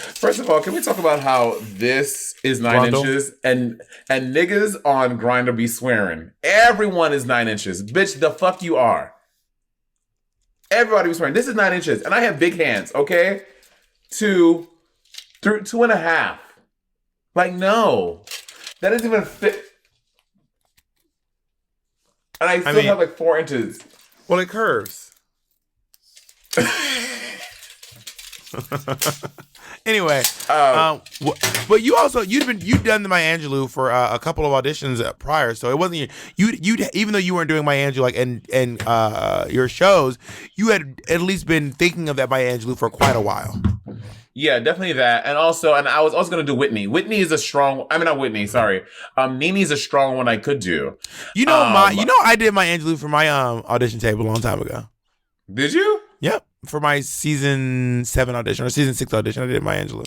Speaker 1: First of all, can we talk about how this is 9 inches and niggas on Grindr be swearing? Everyone is 9 inches. Bitch, the fuck you are. Everybody was swearing. This is 9 inches. And I have big hands, okay? 2, 3, 2.5. Like, no. That doesn't even fit. And I still have like 4 inches.
Speaker 2: Well, it curves. Anyway, but you'd done the Maya Angelou for a couple of auditions prior, so it wasn't you even though you weren't doing Maya Angelou like in your shows, you had at least been thinking of that Maya Angelou for quite a while.
Speaker 1: Yeah, definitely that, and I was also gonna do Whitney. Whitney is a strong. I mean, not Whitney. Sorry, Nini's a strong one I could do.
Speaker 2: I did Maya Angelou for my audition tape a long time ago.
Speaker 1: Did you?
Speaker 2: Yep. For my season 7 audition or season 6 audition, I did Maya Angelou.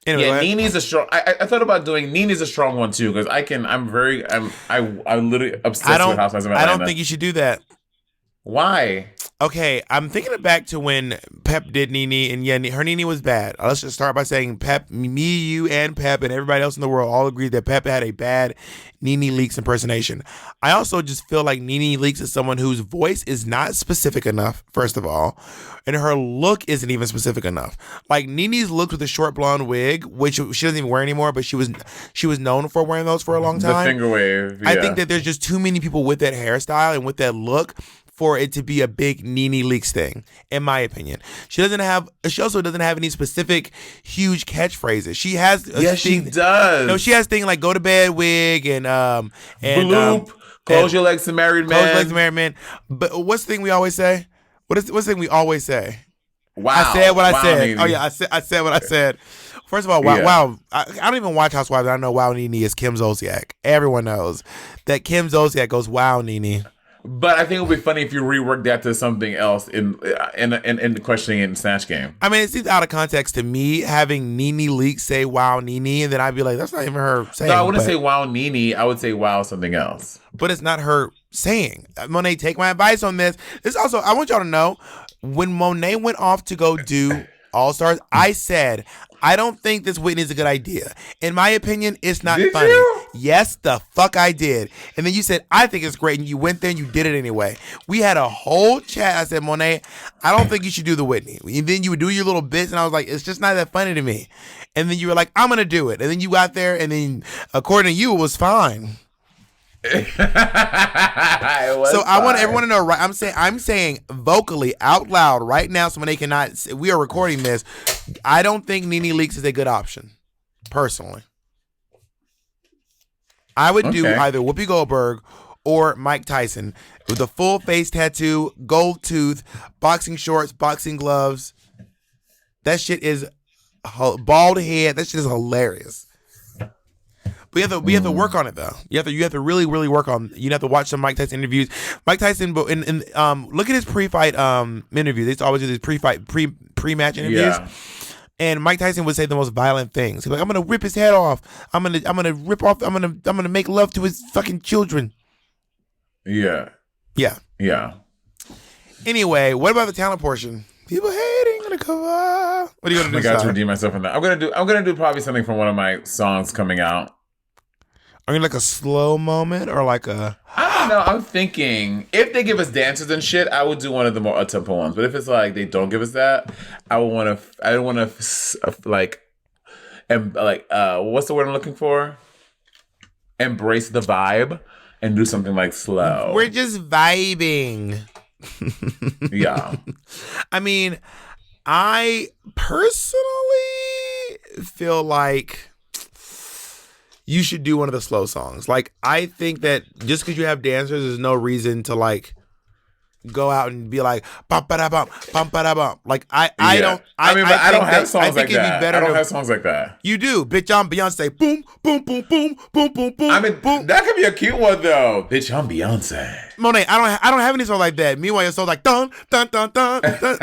Speaker 2: Anyway,
Speaker 1: yeah, Nini's a strong. I thought about doing Nini's a strong one too because I'm literally obsessed with Housewives of Atlanta.
Speaker 2: I don't think you should do that.
Speaker 1: Why?
Speaker 2: Okay, I'm thinking back to when Pep did Nene, and yeah, her Nene was bad. Let's just start by saying Pep, me, you, and Pep, and everybody else in the world all agreed that Pep had a bad Nene Leakes impersonation. I also just feel like Nene Leakes is someone whose voice is not specific enough, first of all, and her look isn't even specific enough. Like Nene's look with a short blonde wig, which she doesn't even wear anymore, but she was known for wearing those for a long time.
Speaker 1: The finger wave. Yeah.
Speaker 2: I think that there's just too many people with that hairstyle and with that look for it to be a big Nene Leakes thing, in my opinion. She also doesn't have any specific huge catchphrases. She has
Speaker 1: she does.
Speaker 2: No, she has things like go to bed wig and
Speaker 1: Bloop, close your legs to married men.
Speaker 2: Close your legs to married men. But what's the thing we always say? What's the thing we always say?
Speaker 1: Wow.
Speaker 2: I said what I said.
Speaker 1: Nene.
Speaker 2: Oh yeah, I said what I said. First of all, wow. I don't even watch Housewives. I know Wow Nene is Kim Zolciak. Everyone knows that Kim Zolciak goes Wow Nene.
Speaker 1: But I think it would be funny if you reworked that to something else in the questioning in Snatch game.
Speaker 2: I mean, it seems out of context to me having Nene Leakes say "Wow Nene," and then I'd be like, "That's not even her saying."
Speaker 1: No, I wouldn't say "Wow Nene." I would say "Wow" something else.
Speaker 2: But it's not her saying. Monet, take my advice on this. This also, I want y'all to know, when Monet went off to go do All Stars, I said, I don't think this Whitney is a good idea. In my opinion, it's not funny.
Speaker 1: You?
Speaker 2: Yes, the fuck I did. And then you said, I think it's great. And you went there and you did it anyway. We had a whole chat. I said, Monet, I don't think you should do the Whitney. And then you would do your little bits. And I was like, it's just not that funny to me. And then you were like, I'm going to do it. And then you got there. And then according to you, it was fine.
Speaker 1: So
Speaker 2: I want everyone to know, right? I'm saying vocally out loud right now, so when they cannot, we are recording this. I don't think Nene Leakes is a good option, personally. I would do either Whoopi Goldberg or Mike Tyson with a full face tattoo, gold tooth, boxing shorts, boxing gloves. That shit is bald head. That shit is hilarious. We have to work on it though. You have to really work on. You have to watch some Mike Tyson interviews. Mike Tyson, look at his pre-fight interviews. They always do these pre-match interviews.
Speaker 1: Yeah.
Speaker 2: And Mike Tyson would say the most violent things. He's like, "I'm gonna rip his head off. I'm gonna make love to his fucking children."
Speaker 1: Yeah.
Speaker 2: Yeah.
Speaker 1: Yeah.
Speaker 2: Anyway, what about the talent portion? People hating on the cover. What are you gonna do?
Speaker 1: I got to redeem myself from that. I'm gonna do probably something from one of my songs coming out.
Speaker 2: Are you like a slow moment or like a?
Speaker 1: I don't know. I'm thinking if they give us dances and shit, I would do one of the more up-tempo ones. But if it's like they don't give us that, I don't want to like, and like, what's the word I'm looking for? Embrace the vibe and do something like slow.
Speaker 2: We're just vibing.
Speaker 1: Yeah.
Speaker 2: I mean, I personally feel like you should do one of the slow songs. Like, I think that just because you have dancers, there's no reason to like go out and be like bump ba da bump, bump ba da bump. Like I don't.
Speaker 1: I don't have songs like
Speaker 2: it'd be
Speaker 1: that.
Speaker 2: better
Speaker 1: I don't have songs like that.
Speaker 2: You do, bitch. I'm Beyonce. Boom, boom, boom, boom, boom, boom, boom.
Speaker 1: I mean,
Speaker 2: boom.
Speaker 1: that could be a cute one though. Bitch, I'm Beyonce.
Speaker 2: Monet, I don't have any songs like that. Meanwhile, your song's like dun dun dun dun. dun.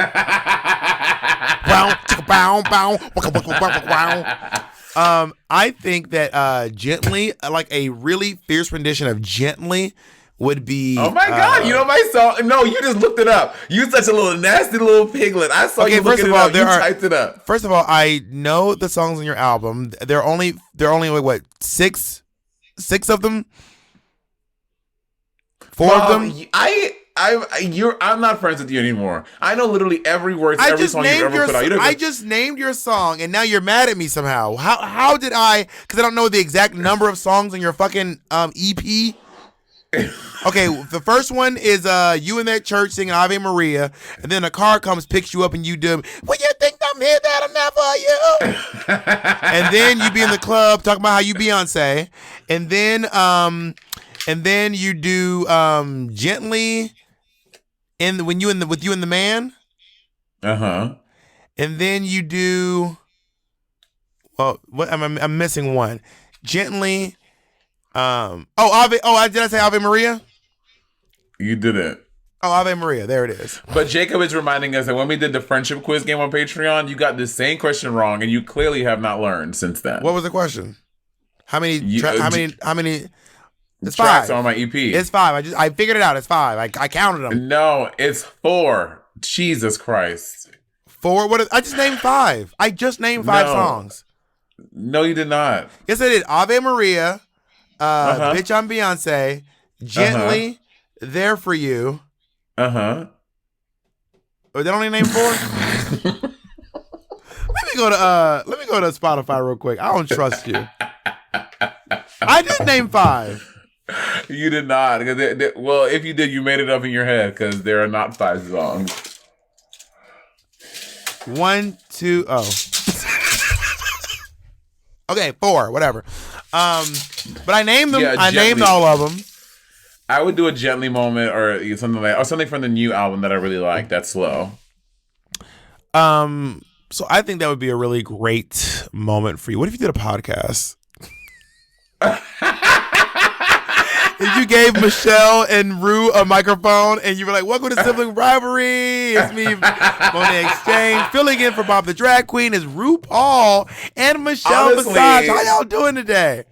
Speaker 2: Bow, chicka, bow, bow, waka, waka, waka, wow. I think that Gently, like a really fierce rendition of Gently, would be.
Speaker 1: Oh my God! You know my song? No, you just looked it up. You such a little nasty little piglet. I saw you looking it up. You typed it up.
Speaker 2: First of all, I know the songs on your album. There are only like what six of them. Four of them.
Speaker 1: I'm not friends with you anymore. I know literally every word, every song you've ever put out.
Speaker 2: I just named your song, and now you're mad at me somehow. How did I? Because I don't know the exact number of songs on your fucking EP. Okay, the first one is you in that church singing Ave Maria, and then a car comes, picks you up, and you do. Well, you think I'm here, that'll never you. And then you be in the club talking about how you Beyonce, and then you do Gently, with you and the man. And then you do. Well, what I'm missing one. Gently. Did I say Ave Maria?
Speaker 1: You didn't.
Speaker 2: Oh, Ave Maria. There it is.
Speaker 1: But Jacob is reminding us that when we did the friendship quiz game on Patreon, you got the same question wrong, and you clearly have not learned since then.
Speaker 2: What was the question? How many? How many? It's
Speaker 1: tracks
Speaker 2: 5
Speaker 1: on my EP.
Speaker 2: It's 5. I figured it out. It's 5. I counted them.
Speaker 1: No, it's 4. Jesus Christ.
Speaker 2: 4? I just named 5. I just named 5 songs.
Speaker 1: No, you did not.
Speaker 2: Yes, I did. Ave Maria. Bitch, I'm Beyonce. Gently, There for You. Oh, they only named 4? Let me go to Spotify real quick. I don't trust you. I did name 5.
Speaker 1: You did not. Well, if you did, you made it up in your head because there are not 5 songs.
Speaker 2: 1, 2, oh. Okay, 4, whatever. But I named them. I named all of them.
Speaker 1: I would do a Gently moment or something from the new album that I really like. That's slow.
Speaker 2: So I think that would be a really great moment for you. What if you did a podcast? If you gave Michelle and Rue a microphone and you were like, welcome to Sibling Rivalry. It's me, Monet Exchange. Filling in for Bob the Drag Queen is RuPaul and Michelle Visage. How y'all doing today?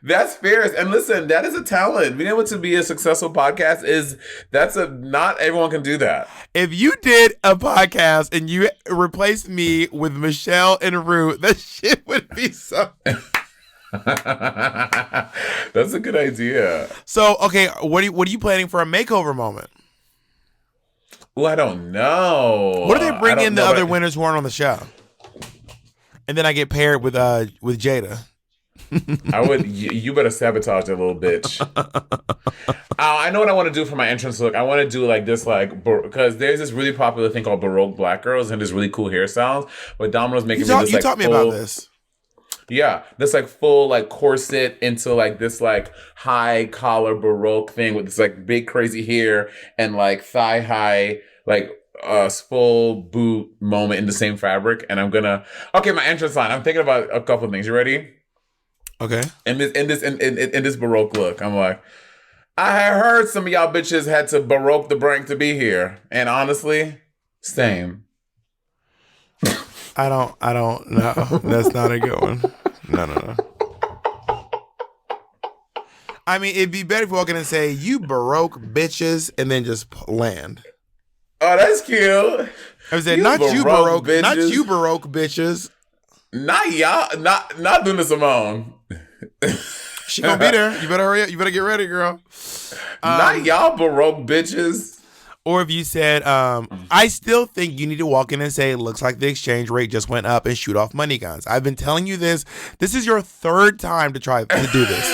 Speaker 1: That's fierce. And listen, that is a talent. Being able to be a successful podcast not everyone can do that.
Speaker 2: If you did a podcast and you replaced me with Michelle and Rue, that shit would be something.
Speaker 1: That's a good idea.
Speaker 2: So, okay, what are you planning for a makeover moment?
Speaker 1: Oh, I don't know.
Speaker 2: What do they bring in the other winners who aren't on the show? And then I get paired with Jada.
Speaker 1: I would. You better sabotage that little bitch. I know what I want to do for my entrance look. I want to do like this, because there's this really popular thing called Baroque black girls and this really cool hairstyles. But Domino's making me this
Speaker 2: you taught me about this.
Speaker 1: Yeah, this full corset into this high collar Baroque thing with this big crazy hair and thigh high full boot moment in the same fabric. And I'm gonna my entrance line. I'm thinking about a couple of things. You ready?
Speaker 2: Okay.
Speaker 1: In this Baroque look, I'm like, I heard some of y'all bitches had to Baroque the brink to be here, and honestly, same.
Speaker 2: I don't know. That's not a good one. No. I mean, it'd be better if you walk in and say, you Baroque bitches, and then just land.
Speaker 1: Oh, that's cute.
Speaker 2: I said, not you Baroque bitches. Not you Baroque bitches.
Speaker 1: Not y'all. Not Duna Simone.
Speaker 2: She gonna be there. You better hurry up. You better get ready, girl.
Speaker 1: Not y'all Baroque bitches.
Speaker 2: Or if you said, I still think you need to walk in and say, it looks like the exchange rate just went up and shoot off money guns. I've been telling you this. This is your 3rd time to try to do this.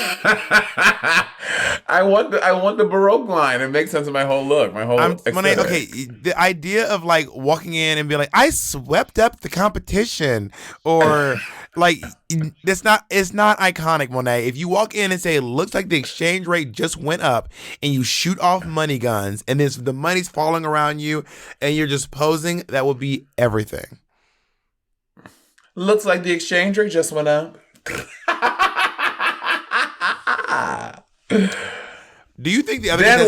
Speaker 1: I want the Baroque line. It makes sense of my whole look, my whole aesthetic.
Speaker 2: Okay, the idea of walking in and being like, I swept up the competition, or Like it's not iconic, Monet. If you walk in and say it looks like the exchange rate just went up, and you shoot off money guns, and the money's falling around you, and you're just posing, that will be everything.
Speaker 1: Looks like the exchange rate just went up.
Speaker 2: Do you think the other
Speaker 1: then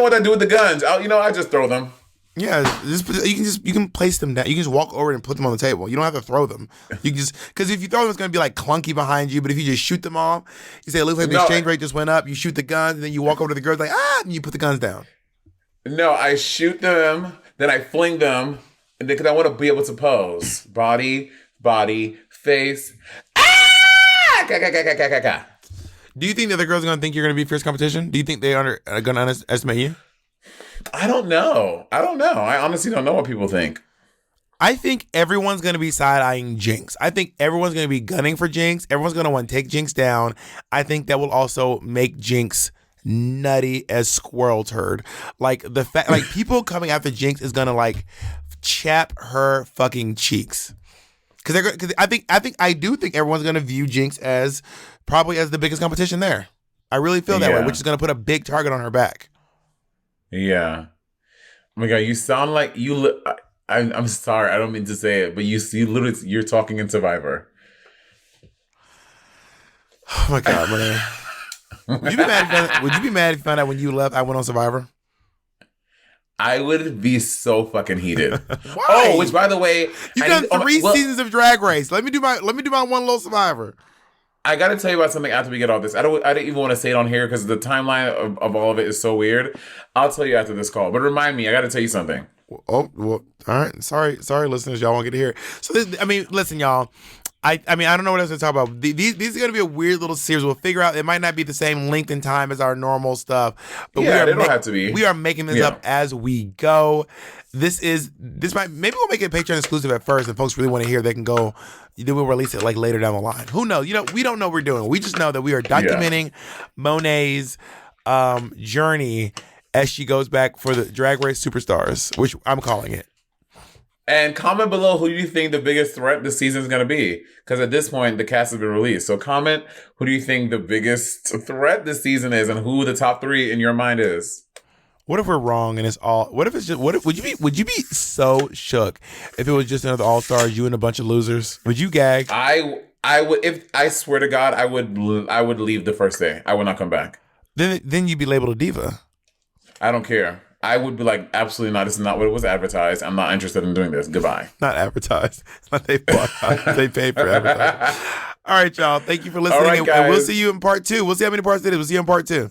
Speaker 1: what I do with the guns? I just throw them.
Speaker 2: Yeah, you can place them down. You can just walk over and put them on the table. You don't have to throw them. You can just, because if you throw them, it's gonna be like clunky behind you. But if you just shoot them off, you say it looks like the exchange rate just went up. You shoot the guns, and then you walk over to the girls like and you put the guns down.
Speaker 1: No, I shoot them, then I fling them, and because I want to be able to pose body, face.
Speaker 2: Do you think the other girls are going to think you're going to be fierce competition? Do you think they are going to underestimate you?
Speaker 1: I don't know. I honestly don't know what people think.
Speaker 2: I think everyone's going to be side-eyeing Jinx. I think everyone's going to be gunning for Jinx. Everyone's going to want to take Jinx down. I think that will also make Jinx nutty as squirrel turd. Like the fact, like people coming after Jinx is going to like chap her fucking cheeks. Because I do think everyone's going to view Jinx as probably as the biggest competition there. I really feel that way, which is going to put a big target on her back.
Speaker 1: Yeah. Oh my God, you sound like you. I'm sorry, I don't mean to say it, but you literally, you're talking in Survivor.
Speaker 2: Oh my God, man. Would you be mad if you found out when you left I went on Survivor?
Speaker 1: I would be so fucking heated.
Speaker 2: Why?
Speaker 1: Oh, which by the way,
Speaker 2: you've done 3 seasons of Drag Race. Let me do my one little Survivor.
Speaker 1: I got to tell you about something after we get off this. I didn't even want to say it on here because the timeline of all of it is so weird. I'll tell you after this call. But remind me, I got to tell you something.
Speaker 2: Oh, well, all right. Sorry, listeners. Y'all won't get to hear it. So, listen, y'all. I don't know what else to talk about. These are going to be a weird little series. We'll figure out. It might not be the same length and time as our normal stuff. But
Speaker 1: they don't have to be.
Speaker 2: We are making this up as we go. Maybe we'll make it Patreon exclusive at first, and folks really want to hear. They can go. Then we'll release it like later down the line. Who knows? We don't know what we're doing. We just know that we are documenting Monet's journey as she goes back for the Drag Race Superstars, which I'm calling it.
Speaker 1: And comment below who you think the biggest threat this season is going to be. Because at this point, the cast has been released. So comment who do you think the biggest threat this season is and who the top 3 in your mind is.
Speaker 2: What if we're wrong and it's all? Would you be so shook if it was just another All Stars, you and a bunch of losers? Would you gag?
Speaker 1: I would. If I swear to God, I would leave the first day. I would not come back.
Speaker 2: Then you'd be labeled a diva.
Speaker 1: I don't care. I would be like, absolutely not. This is not what it was advertised. I'm not interested in doing this. Goodbye.
Speaker 2: Not advertised. It's not they bought. They paid for advertising. All right, y'all. Thank you for listening.
Speaker 1: All right, guys.
Speaker 2: And we'll see you in part 2. We'll see how many parts it is. We'll see you in part 2.